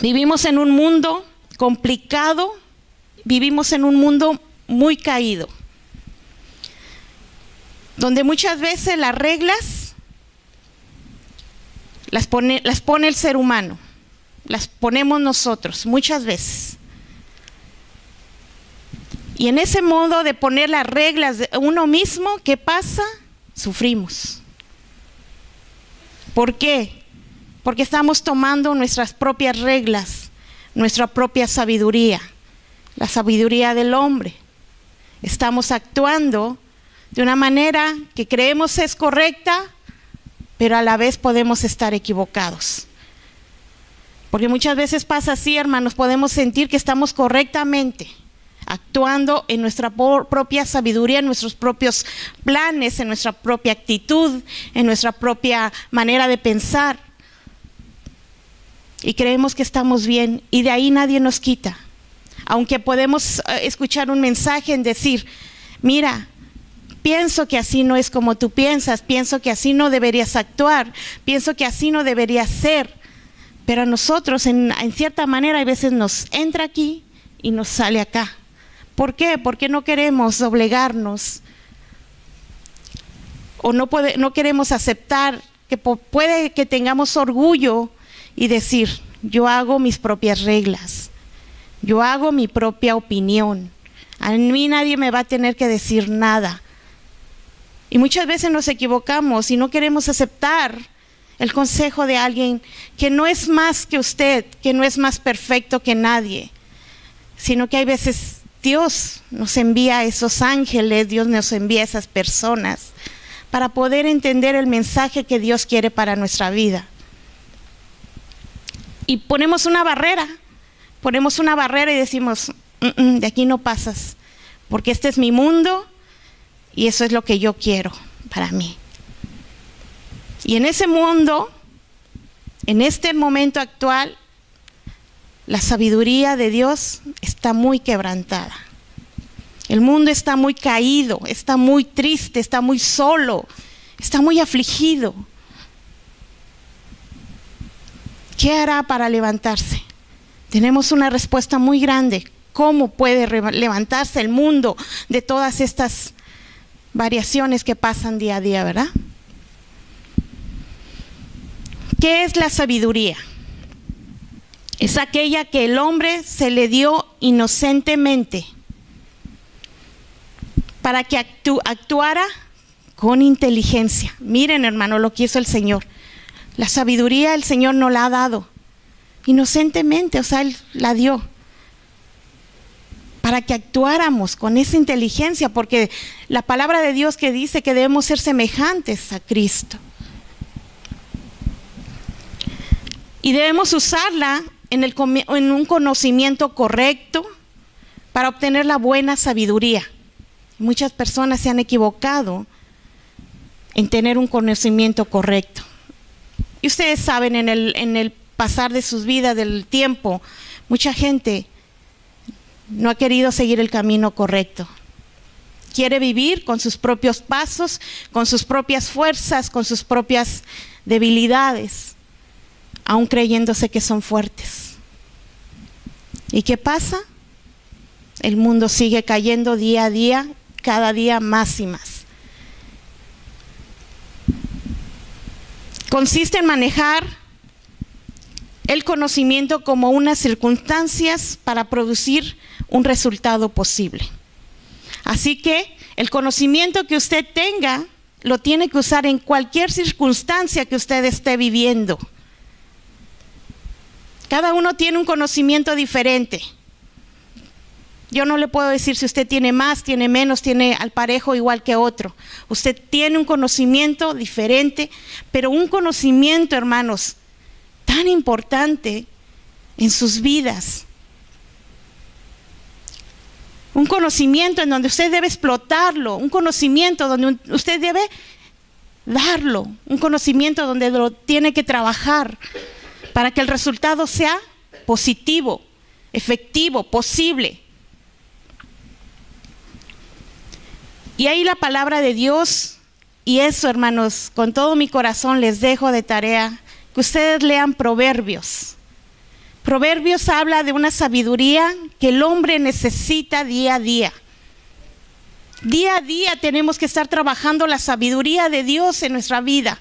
Vivimos en un mundo complicado, vivimos en un mundo muy caído, donde muchas veces las reglas las pone el ser humano, las ponemos nosotros muchas veces. Y en ese modo de poner las reglas de uno mismo, ¿qué pasa? Sufrimos. ¿Por qué? Porque estamos tomando nuestras propias reglas, nuestra propia sabiduría, la sabiduría del hombre. Estamos actuando de una manera que creemos es correcta, pero a la vez podemos estar equivocados. Porque muchas veces pasa así, hermanos, podemos sentir que estamos correctamente actuando en nuestra propia sabiduría, en nuestros propios planes, en nuestra propia actitud, en nuestra propia manera de pensar. Y creemos que estamos bien, y de ahí nadie nos quita. Aunque podemos escuchar un mensaje en decir, mira, pienso que así no es como tú piensas, pienso que así no deberías actuar, pienso que así no deberías ser. Pero a nosotros, en cierta manera, a veces nos entra aquí y nos sale acá. ¿Por qué? Porque no queremos doblegarnos o no queremos aceptar que puede que tengamos orgullo y decir, yo hago mis propias reglas, yo hago mi propia opinión, a mí nadie me va a tener que decir nada. Y muchas veces nos equivocamos y no queremos aceptar el consejo de alguien que no es más que usted, que no es más perfecto que nadie, sino que hay veces Dios nos envía a esos ángeles, Dios nos envía a esas personas para poder entender el mensaje que Dios quiere para nuestra vida. Y ponemos una barrera y decimos, de aquí no pasas, porque este es mi mundo y eso es lo que yo quiero para mí. Y en ese mundo, en este momento actual, la sabiduría de Dios está muy quebrantada. El mundo está muy caído, está muy triste, está muy solo, está muy afligido. ¿Qué hará para levantarse? Tenemos una respuesta muy grande. ¿Cómo puede levantarse el mundo de todas estas variaciones que pasan día a día, verdad? ¿Qué es la sabiduría? Es aquella que el hombre se le dio inocentemente para que actuara con inteligencia. Miren, hermano, lo que hizo el Señor. La sabiduría el Señor nos la ha dado inocentemente, o sea, Él la dio para que actuáramos con esa inteligencia, porque la palabra de Dios que dice que debemos ser semejantes a Cristo. Y debemos usarla en un conocimiento correcto para obtener la buena sabiduría. Muchas personas se han equivocado en tener un conocimiento correcto. Y ustedes saben, en el pasar de sus vidas, del tiempo, mucha gente no ha querido seguir el camino correcto. Quiere vivir con sus propios pasos, con sus propias fuerzas, con sus propias debilidades, aún creyéndose que son fuertes. ¿Y qué pasa? El mundo sigue cayendo día a día, cada día más y más. Consiste en manejar el conocimiento como unas circunstancias para producir un resultado posible. Así que el conocimiento que usted tenga lo tiene que usar en cualquier circunstancia que usted esté viviendo. Cada uno tiene un conocimiento diferente. Yo no le puedo decir si usted tiene más, tiene menos, tiene al parejo igual que otro. Usted tiene un conocimiento diferente, pero un conocimiento, hermanos, tan importante en sus vidas. Un conocimiento en donde usted debe explotarlo, un conocimiento donde usted debe darlo, un conocimiento donde lo tiene que trabajar para que el resultado sea positivo, efectivo, posible. Y ahí la palabra de Dios, y eso, hermanos, con todo mi corazón les dejo de tarea, que ustedes lean Proverbios. Proverbios habla de una sabiduría que el hombre necesita día a día. Día a día tenemos que estar trabajando la sabiduría de Dios en nuestra vida.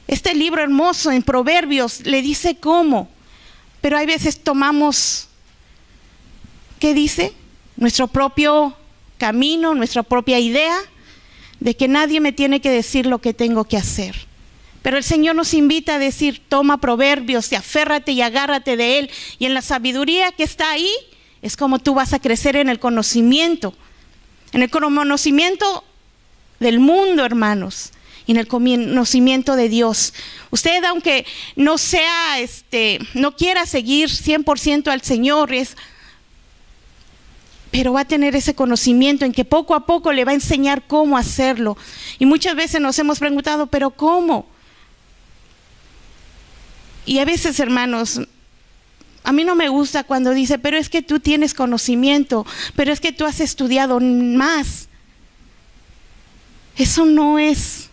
Este libro hermoso en Proverbios le dice cómo, pero hay veces tomamos, ¿qué dice? Nuestro propio camino, nuestra propia idea de que nadie me tiene que decir lo que tengo que hacer. Pero el Señor nos invita a decir, toma Proverbios y aférrate y agárrate de él. Y en la sabiduría que está ahí, es como tú vas a crecer en el conocimiento del mundo, hermanos, y en el conocimiento de Dios. Usted, aunque no sea, no quiera seguir 100% al Señor, pero va a tener ese conocimiento en que poco a poco le va a enseñar cómo hacerlo. Y muchas veces nos hemos preguntado, ¿pero cómo? Y a veces, hermanos, a mí no me gusta cuando dice, pero es que tú tienes conocimiento, pero es que tú has estudiado más. Eso no es.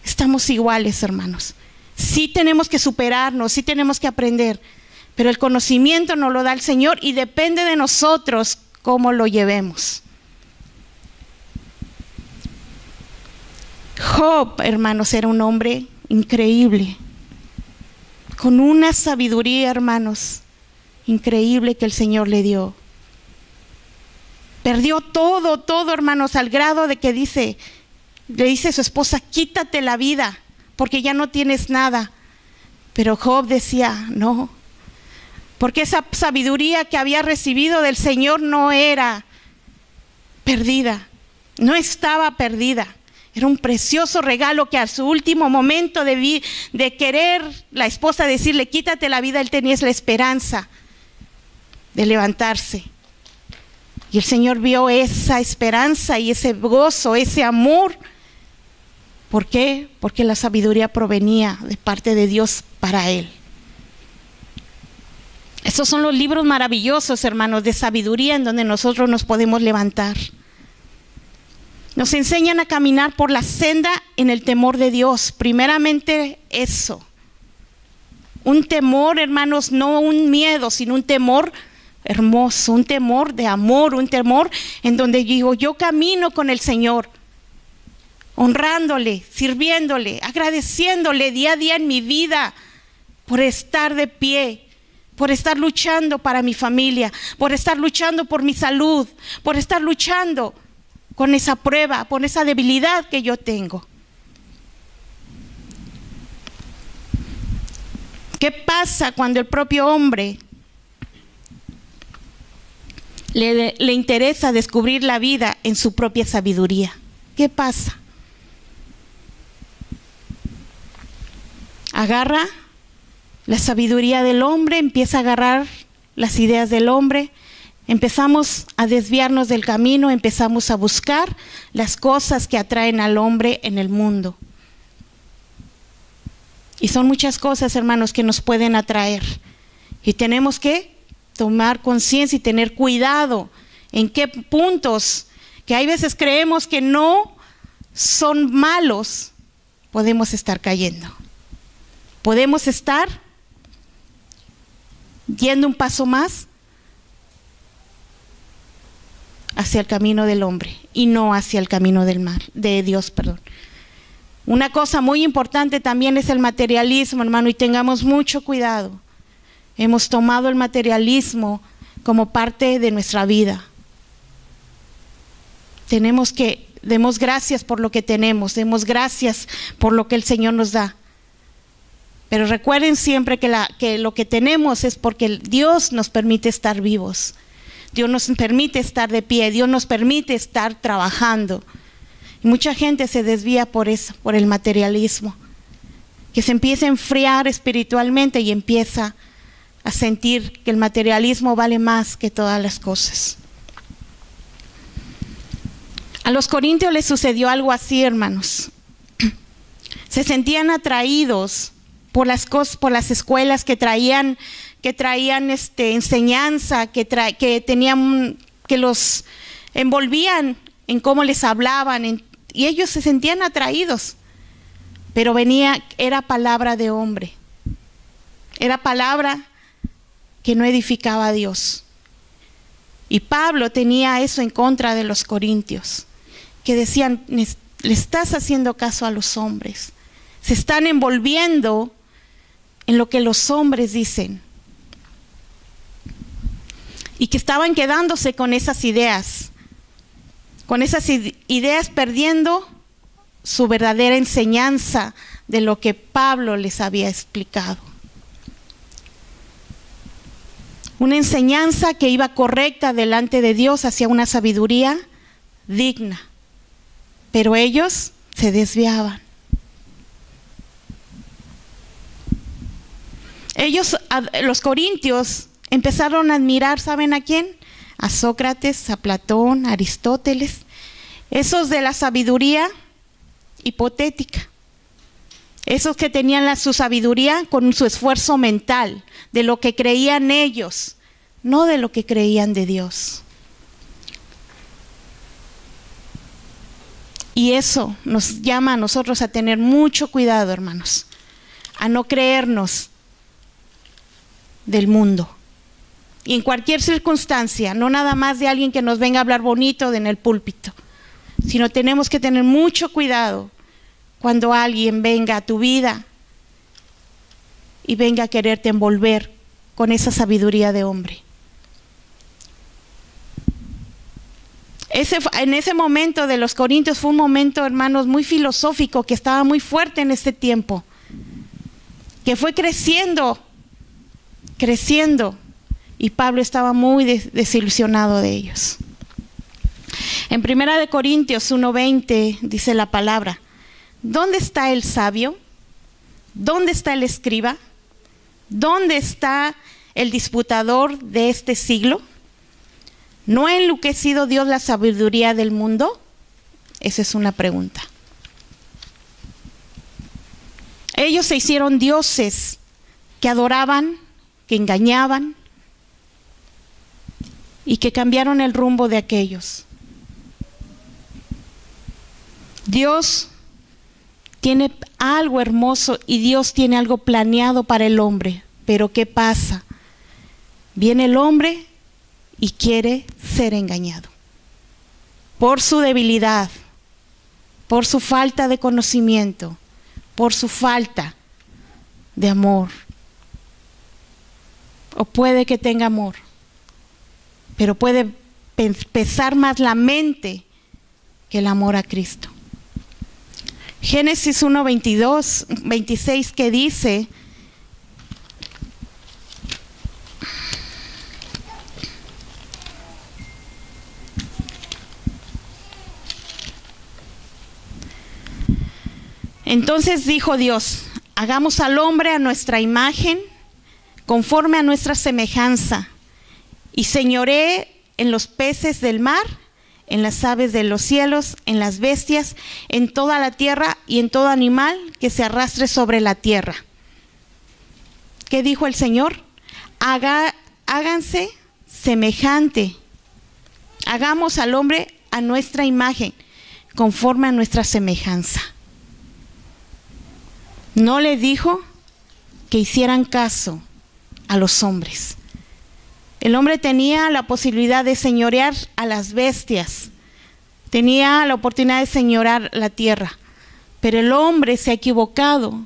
Estamos iguales, hermanos. Sí tenemos que superarnos, sí tenemos que aprender, pero el conocimiento nos lo da el Señor y depende de nosotros cómo lo llevemos. Job, hermanos, era un hombre increíble, con una sabiduría, hermanos, increíble que el Señor le dio. Perdió todo, hermanos, al grado de que le dice a su esposa, quítate la vida, porque ya no tienes nada. Pero Job decía, no, porque esa sabiduría que había recibido del Señor no era perdida, no estaba perdida. Era un precioso regalo que a su último momento de querer la esposa decirle, quítate la vida, él tenía la esperanza de levantarse. Y el Señor vio esa esperanza y ese gozo, ese amor. ¿Por qué? Porque la sabiduría provenía de parte de Dios para él. Estos son los libros maravillosos, hermanos, de sabiduría en donde nosotros nos podemos levantar. Nos enseñan a caminar por la senda en el temor de Dios. Primeramente eso. Un temor, hermanos, no un miedo, sino un temor hermoso, un temor de amor, un temor en donde digo, yo camino con el Señor, honrándole, sirviéndole, agradeciéndole día a día en mi vida por estar de pie, por estar luchando para mi familia, por estar luchando por mi salud, por estar luchando con esa prueba, con esa debilidad que yo tengo. ¿Qué pasa cuando el propio hombre le interesa descubrir la vida en su propia sabiduría? ¿Qué pasa? Agarra la sabiduría del hombre, empieza a agarrar las ideas del hombre, empezamos a desviarnos del camino, empezamos a buscar las cosas que atraen al hombre en el mundo. Y son muchas cosas, hermanos, que nos pueden atraer. Y tenemos que tomar conciencia y tener cuidado en qué puntos, que hay veces creemos que no son malos, podemos estar cayendo. Podemos estar yendo un paso más hacia el camino del hombre y no hacia el camino del mal, de Dios, perdón. Una cosa muy importante también es el materialismo, hermano, y tengamos mucho cuidado. Hemos tomado el materialismo como parte de nuestra vida. Demos gracias por lo que tenemos, demos gracias por lo que el Señor nos da. Pero recuerden siempre que lo que tenemos es porque Dios nos permite estar vivos. Dios nos permite estar de pie, Dios nos permite estar trabajando. Y mucha gente se desvía por eso, por el materialismo. Que se empieza a enfriar espiritualmente y empieza a sentir que el materialismo vale más que todas las cosas. A los corintios les sucedió algo así, hermanos. Se sentían atraídos por las cosas, por las escuelas que traían enseñanza, que los envolvían en cómo les hablaban, y ellos se sentían atraídos, pero era palabra de hombre, era palabra que no edificaba a Dios. Y Pablo tenía eso en contra de los corintios, que decían, le estás haciendo caso a los hombres. Se están envolviendo en lo que los hombres dicen. Y que estaban quedándose con esas ideas, perdiendo su verdadera enseñanza de lo que Pablo les había explicado. Una enseñanza que iba correcta delante de Dios hacia una sabiduría digna. Pero ellos se desviaban. Los corintios, empezaron a admirar, ¿saben a quién? A Sócrates, a Platón, a Aristóteles. Esos de la sabiduría hipotética. Esos que tenían su sabiduría con su esfuerzo mental, de lo que creían ellos, no de lo que creían de Dios. Y eso nos llama a nosotros a tener mucho cuidado, hermanos, a no creernos del mundo. Y en cualquier circunstancia, no nada más de alguien que nos venga a hablar bonito en el púlpito, sino tenemos que tener mucho cuidado cuando alguien venga a tu vida y venga a quererte envolver con esa sabiduría de hombre. En ese momento de los corintios fue un momento, hermanos, muy filosófico, que estaba muy fuerte en este tiempo, que fue creciendo, y Pablo estaba muy desilusionado de ellos. En 1 Corintios 1:20 dice la palabra: ¿dónde está el sabio? ¿Dónde está el escriba? ¿Dónde está el disputador de este siglo? ¿No ha enloquecido Dios la sabiduría del mundo? Esa es una pregunta. Ellos se hicieron dioses que adoraban, que engañaban y que cambiaron el rumbo de aquellos. Dios tiene algo hermoso y Dios tiene algo planeado para el hombre, pero ¿qué pasa? Viene el hombre y quiere ser engañado por su debilidad, por su falta de conocimiento, por su falta de amor. O puede que tenga amor, pero puede pesar más la mente que el amor a Cristo. Génesis 1:26 que dice: entonces dijo Dios: hagamos al hombre a nuestra imagen, conforme a nuestra semejanza, y señoree en los peces del mar, en las aves de los cielos, en las bestias, en toda la tierra y en todo animal que se arrastre sobre la tierra. ¿Qué dijo el Señor? Háganse semejante. Hagamos al hombre a nuestra imagen, conforme a nuestra semejanza. No le dijo que hicieran caso a los hombres. El hombre tenía la posibilidad de señorear a las bestias, tenía la oportunidad de señorear la tierra, pero el hombre se ha equivocado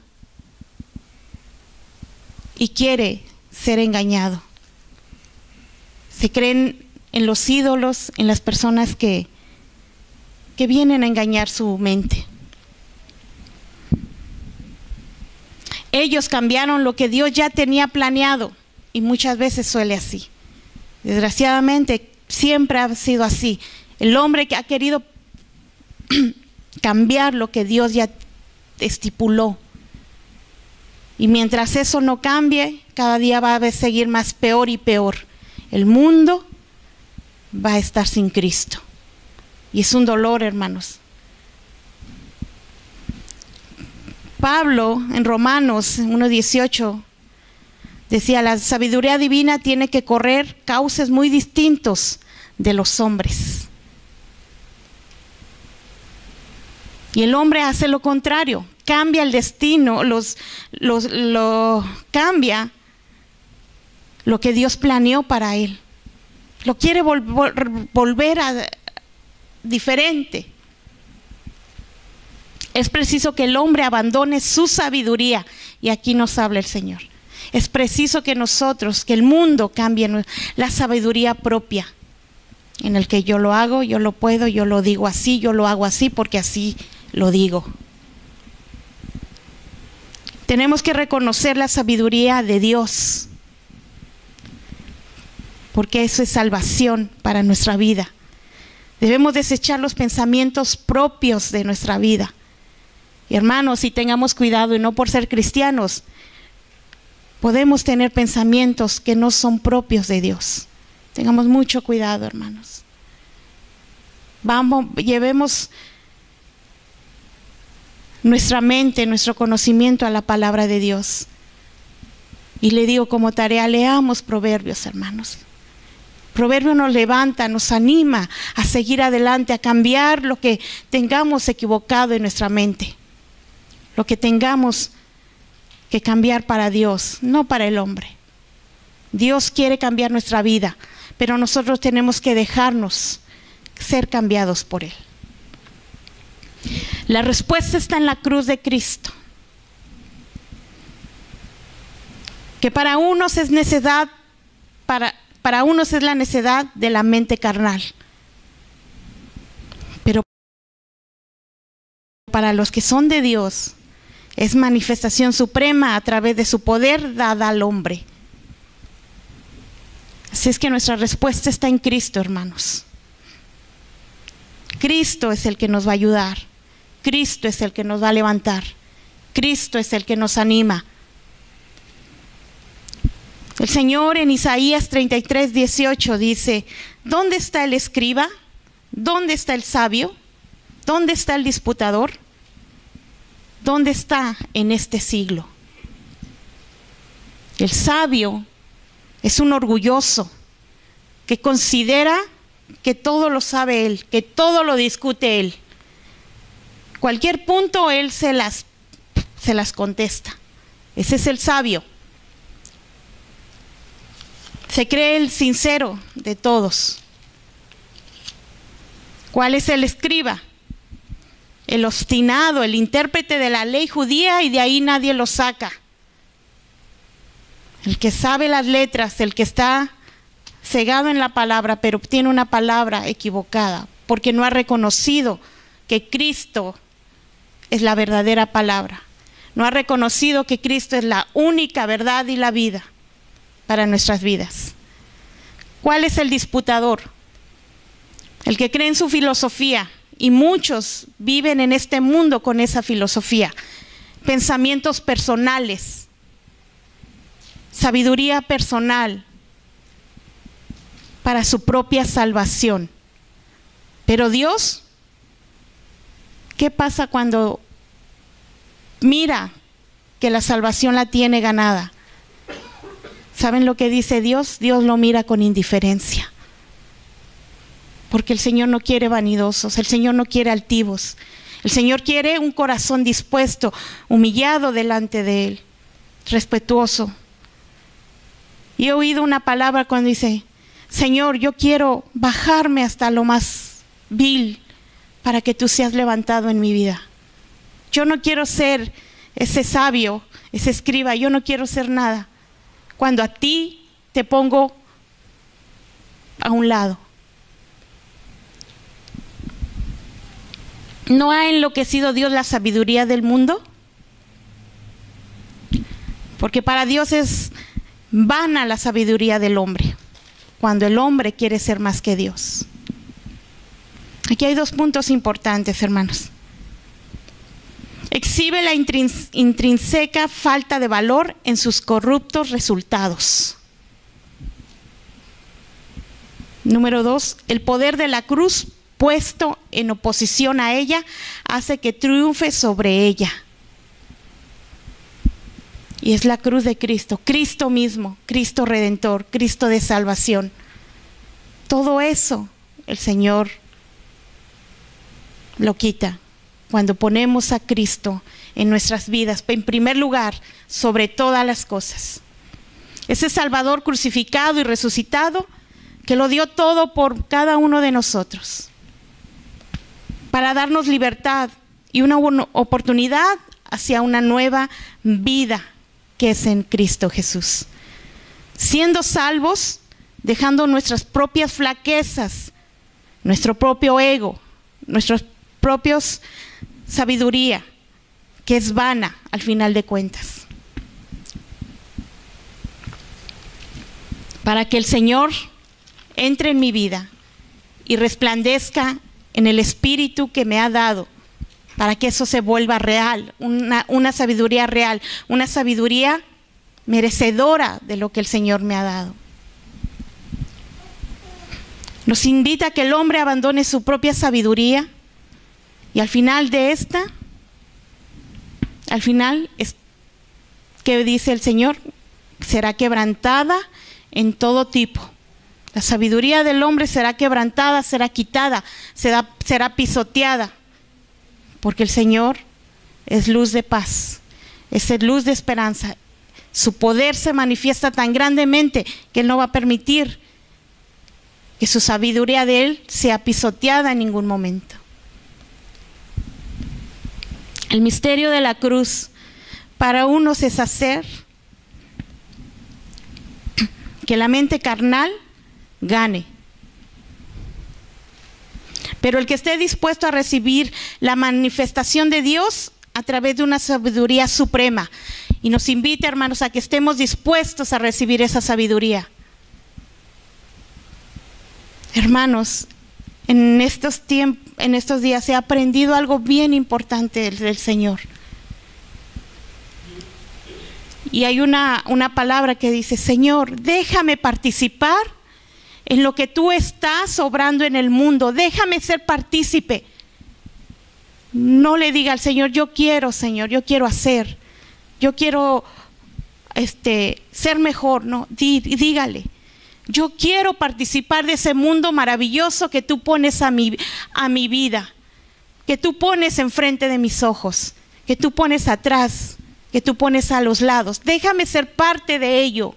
y quiere ser engañado. Se creen en los ídolos, en las personas que vienen a engañar su mente. Ellos cambiaron lo que Dios ya tenía planeado, y muchas veces suele así. Desgraciadamente siempre ha sido así. El hombre que ha querido cambiar lo que Dios ya estipuló. Y mientras eso no cambie, cada día va a seguir más peor y peor. El mundo va a estar sin Cristo. Y es un dolor, hermanos. Pablo en Romanos 1:18 decía: la sabiduría divina tiene que correr cauces muy distintos de los hombres. Y el hombre hace lo contrario, cambia el destino, lo cambia lo que Dios planeó para él. Lo quiere volver a diferente. Es preciso que el hombre abandone su sabiduría, y aquí nos habla el Señor. Es preciso que nosotros, que el mundo cambie la sabiduría propia, en el que yo lo hago, yo lo puedo, yo lo digo así, yo lo hago así porque así lo digo. Tenemos que reconocer la sabiduría de Dios, porque eso es salvación para nuestra vida. Debemos desechar los pensamientos propios de nuestra vida. Y hermanos, si tengamos cuidado, y no por ser cristianos, podemos tener pensamientos que no son propios de Dios. Tengamos mucho cuidado, hermanos. Llevemos nuestra mente, nuestro conocimiento a la palabra de Dios. Y le digo como tarea, leamos Proverbios, hermanos. Proverbio nos levanta, nos anima a seguir adelante, a cambiar lo que tengamos equivocado en nuestra mente. Lo que tengamos que cambiar para Dios, no para el hombre. Dios quiere cambiar nuestra vida, pero nosotros tenemos que dejarnos ser cambiados por Él. La respuesta está en la cruz de Cristo. Que para unos es necedad, para unos es la necedad de la mente carnal. Pero para los que son de Dios, es manifestación suprema a través de su poder dada al hombre. Así es que nuestra respuesta está en Cristo, hermanos. Cristo es el que nos va a ayudar. Cristo es el que nos va a levantar. Cristo es el que nos anima. El Señor en Isaías 33:18 dice: ¿dónde está el escriba? ¿Dónde está el sabio? ¿Dónde está el disputador? ¿Dónde está en este siglo? El sabio es un orgulloso que considera que todo lo sabe él, que todo lo discute él. Cualquier punto él se las contesta. Ese es el sabio. Se cree el sincero de todos. ¿Cuál es el escriba? El obstinado, el intérprete de la ley judía, y de ahí nadie lo saca. El que sabe las letras, el que está cegado en la palabra, pero obtiene una palabra equivocada, porque no ha reconocido que Cristo es la verdadera palabra. No ha reconocido que Cristo es la única verdad y la vida para nuestras vidas. ¿Cuál es el disputador? El que cree en su filosofía, y muchos viven en este mundo con esa filosofía. Pensamientos personales, sabiduría personal para su propia salvación. Pero Dios, ¿qué pasa cuando mira que la salvación la tiene ganada? ¿Saben lo que dice Dios? Dios lo mira con indiferencia. Porque el Señor no quiere vanidosos, el Señor no quiere altivos. El Señor quiere un corazón dispuesto, humillado delante de Él, respetuoso. Y he oído una palabra cuando dice: Señor, yo quiero bajarme hasta lo más vil para que tú seas levantado en mi vida. Yo no quiero ser ese sabio, ese escriba, yo no quiero ser nada. Cuando a ti te pongo a un lado. ¿No ha enloquecido Dios la sabiduría del mundo? Porque para Dios es vana la sabiduría del hombre, cuando el hombre quiere ser más que Dios. Aquí hay dos puntos importantes, hermanos. Exhibe la intrínseca falta de valor en sus corruptos resultados. Número 2, el poder de la cruz puesto en oposición a ella hace que triunfe sobre ella. Y es la cruz de Cristo, Cristo mismo, Cristo Redentor, Cristo de salvación. Todo eso el Señor lo quita cuando ponemos a Cristo en nuestras vidas, en primer lugar, sobre todas las cosas. ese Salvador crucificado y resucitado que lo dio todo por cada uno de nosotros, para darnos libertad y una oportunidad hacia una nueva vida que es en Cristo Jesús. Siendo salvos, dejando nuestras propias flaquezas, nuestro propio ego, nuestros propios sabiduría, que es vana al final de cuentas. Para que el Señor entre en mi vida y resplandezca en el Espíritu que me ha dado, para que eso se vuelva real, una sabiduría real, una sabiduría merecedora de lo que el Señor me ha dado. Nos invita a que el hombre abandone su propia sabiduría y al final de esta, al final, ¿qué dice el Señor? Será quebrantada en todo tipo. La sabiduría del hombre será quebrantada, será quitada, será pisoteada, porque el Señor es luz de paz, es luz de esperanza. Su poder se manifiesta tan grandemente que Él no va a permitir que su sabiduría de Él sea pisoteada en ningún momento. El misterio de la cruz para unos es hacer que la mente carnal gane. Pero el que esté dispuesto a recibir la manifestación de Dios a través de una sabiduría suprema. Y nos invita, hermanos, a que estemos dispuestos a recibir esa sabiduría. Hermanos, en estos días he aprendido algo bien importante del Señor. Y hay una palabra que dice: Señor, déjame participar en lo que tú estás obrando en el mundo. Déjame ser partícipe. No le diga al Señor: yo quiero, Señor, yo quiero hacer. Yo quiero ser mejor. No, dígale: yo quiero participar de ese mundo maravilloso que tú pones a mi vida, que tú pones enfrente de mis ojos, que tú pones atrás, que tú pones a los lados. Déjame ser parte de ello.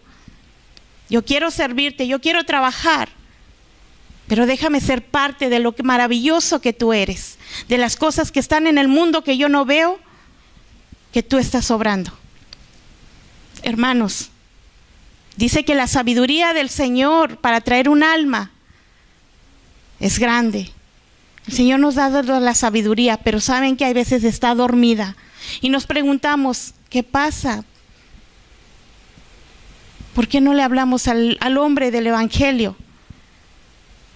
Yo quiero servirte, yo quiero trabajar, pero déjame ser parte de lo maravilloso que tú eres, de las cosas que están en el mundo que yo no veo, que tú estás obrando. Hermanos, dice que la sabiduría del Señor para traer un alma es grande. El Señor nos ha dado la sabiduría, pero saben que hay veces está dormida. Y nos preguntamos: ¿qué pasa? ¿Por qué no le hablamos al hombre del Evangelio?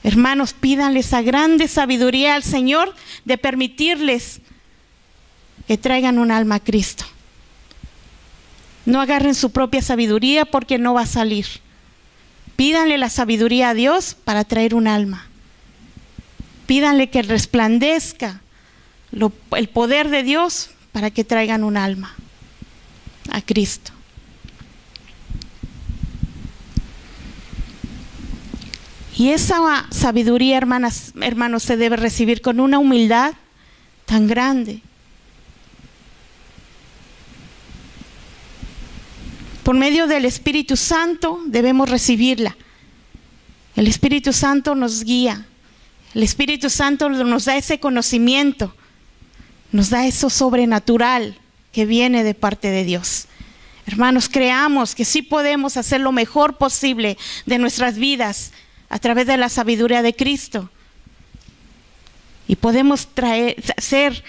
Hermanos, pídanle esa grande sabiduría al Señor de permitirles que traigan un alma a Cristo. No agarren su propia sabiduría porque no va a salir. Pídanle la sabiduría a Dios para traer un alma. Pídanle que resplandezca el poder de Dios para que traigan un alma a Cristo. Y esa sabiduría, hermanos, se debe recibir con una humildad tan grande. Por medio del Espíritu Santo debemos recibirla. El Espíritu Santo nos guía. El Espíritu Santo nos da ese conocimiento, nos da eso sobrenatural que viene de parte de Dios. Hermanos, creamos que sí podemos hacer lo mejor posible de nuestras vidas a través de la sabiduría de Cristo. Y podemos hacer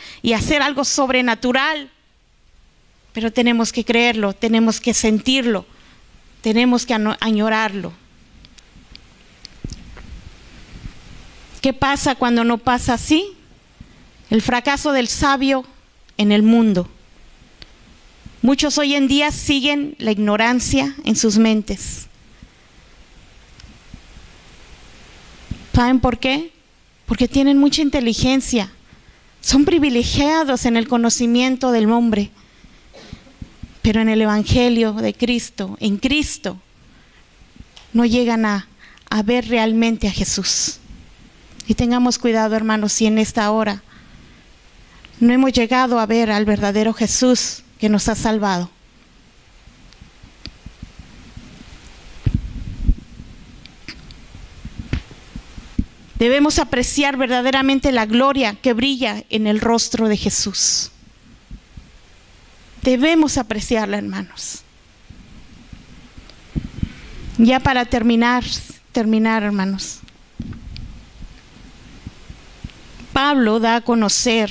algo sobrenatural, pero tenemos que creerlo, tenemos que sentirlo, tenemos que añorarlo. ¿Qué pasa cuando no pasa así? El fracaso del sabio en el mundo. Muchos hoy en día siguen la ignorancia en sus mentes. ¿Saben por qué? Porque tienen mucha inteligencia. Son privilegiados en el conocimiento del hombre. Pero en el Evangelio de Cristo, en Cristo, no llegan a ver realmente a Jesús. Y tengamos cuidado, hermanos, si en esta hora no hemos llegado a ver al verdadero Jesús que nos ha salvado. Debemos apreciar verdaderamente la gloria que brilla en el rostro de Jesús. Debemos apreciarla, hermanos. Ya para terminar, hermanos. Pablo da a conocer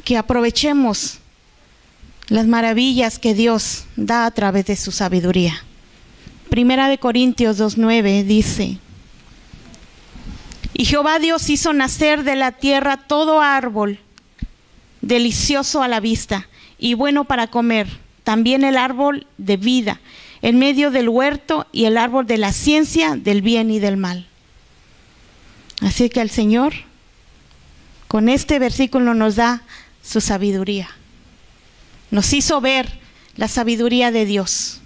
que aprovechemos las maravillas que Dios da a través de su sabiduría. Primera de Corintios 2:9 dice: y Jehová Dios hizo nacer de la tierra todo árbol delicioso a la vista y bueno para comer, también el árbol de vida en medio del huerto y el árbol de la ciencia del bien y del mal. Así que el Señor con este versículo nos da su sabiduría. Nos hizo ver la sabiduría de Dios.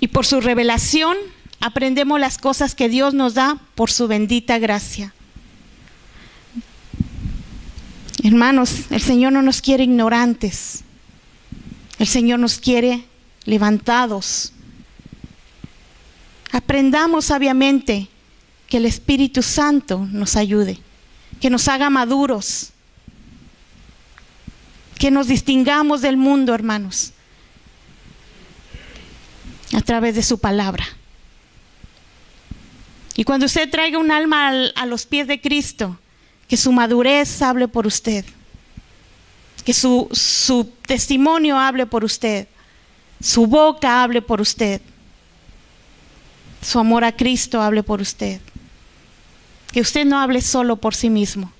Y por su revelación aprendemos las cosas que Dios nos da por su bendita gracia. Hermanos, el Señor no nos quiere ignorantes. El Señor nos quiere levantados. Aprendamos sabiamente, que el Espíritu Santo nos ayude, que nos haga maduros, que nos distingamos del mundo, hermanos, a través de su palabra. Y cuando usted traiga un alma a los pies de Cristo, que su madurez hable por usted, que su testimonio hable por usted, su boca hable por usted, su amor a Cristo hable por usted, que usted no hable solo por sí mismo.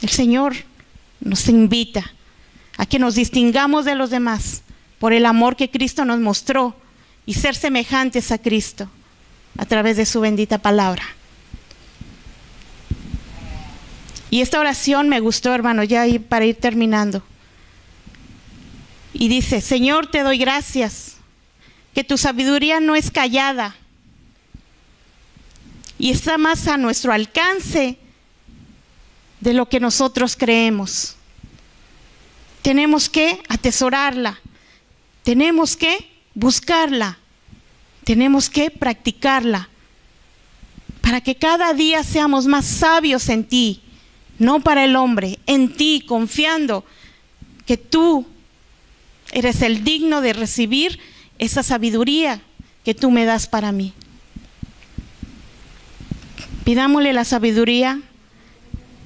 El Señor nos invita a que nos distingamos de los demás por el amor que Cristo nos mostró y ser semejantes a Cristo a través de su bendita palabra. Y esta oración me gustó, hermano, ya para ir terminando. Y dice: Señor, te doy gracias, que tu sabiduría no es callada y está más a nuestro alcance de lo que nosotros creemos. Tenemos que atesorarla, tenemos que buscarla, tenemos que practicarla, para que cada día seamos más sabios en ti, no para el hombre, en ti, confiando que tú eres el digno de recibir esa sabiduría que tú me das para mí. Pidámosle la sabiduría,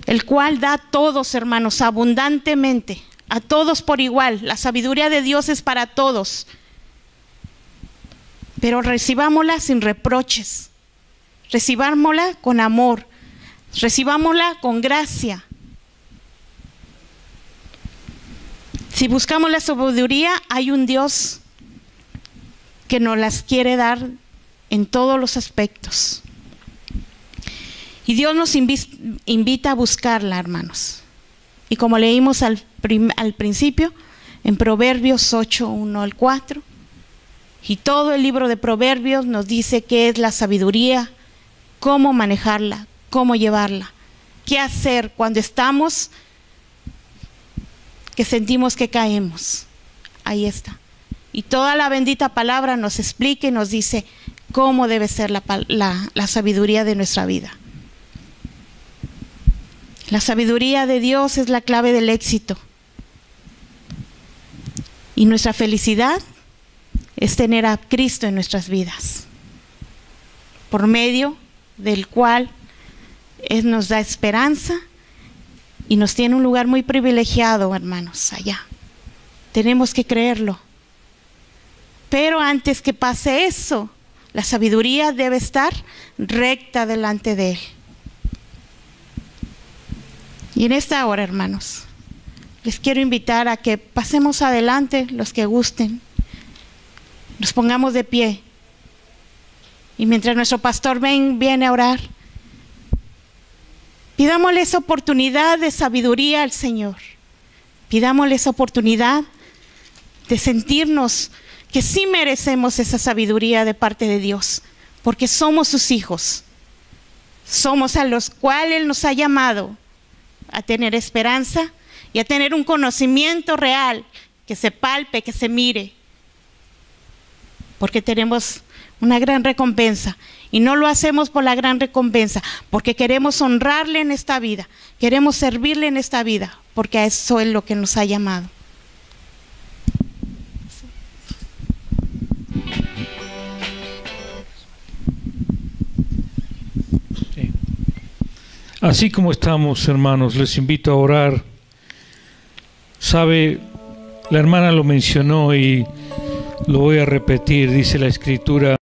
el cual da a todos, hermanos, abundantemente, a todos por igual. La sabiduría de Dios es para todos, pero recibámosla sin reproches, recibámosla con amor, recibámosla con gracia. Si buscamos la sabiduría, hay un Dios que nos las quiere dar en todos los aspectos. Y Dios nos invita a buscarla, hermanos. Y como leímos al principio, en Proverbios 8, 1 al 4, y todo el libro de Proverbios nos dice qué es la sabiduría, cómo manejarla, cómo llevarla, qué hacer cuando estamos, que sentimos que caemos. Ahí está. Y toda la bendita palabra nos explica y nos dice cómo debe ser la sabiduría de nuestra vida. La sabiduría de Dios es la clave del éxito. Y nuestra felicidad es tener a Cristo en nuestras vidas, por medio del cual Él nos da esperanza y nos tiene un lugar muy privilegiado, hermanos, allá. Tenemos que creerlo. Pero antes que pase eso, la sabiduría debe estar recta delante de Él. Y en esta hora, hermanos, les quiero invitar a que pasemos adelante, los que gusten, nos pongamos de pie. Y mientras nuestro pastor viene a orar, pidámosle esa oportunidad de sabiduría al Señor. Pidámosle esa oportunidad de sentirnos que sí merecemos esa sabiduría de parte de Dios, porque somos sus hijos. Somos a los cuales Él nos ha llamado a tener esperanza y a tener un conocimiento real, que se palpe, que se mire, porque tenemos una gran recompensa. Y no lo hacemos por la gran recompensa, porque queremos honrarle en esta vida, queremos servirle en esta vida, porque a eso es lo que nos ha llamado. Sí. Así como estamos, hermanos, les invito a orar. Sabe, la hermana lo mencionó y lo voy a repetir, dice la Escritura: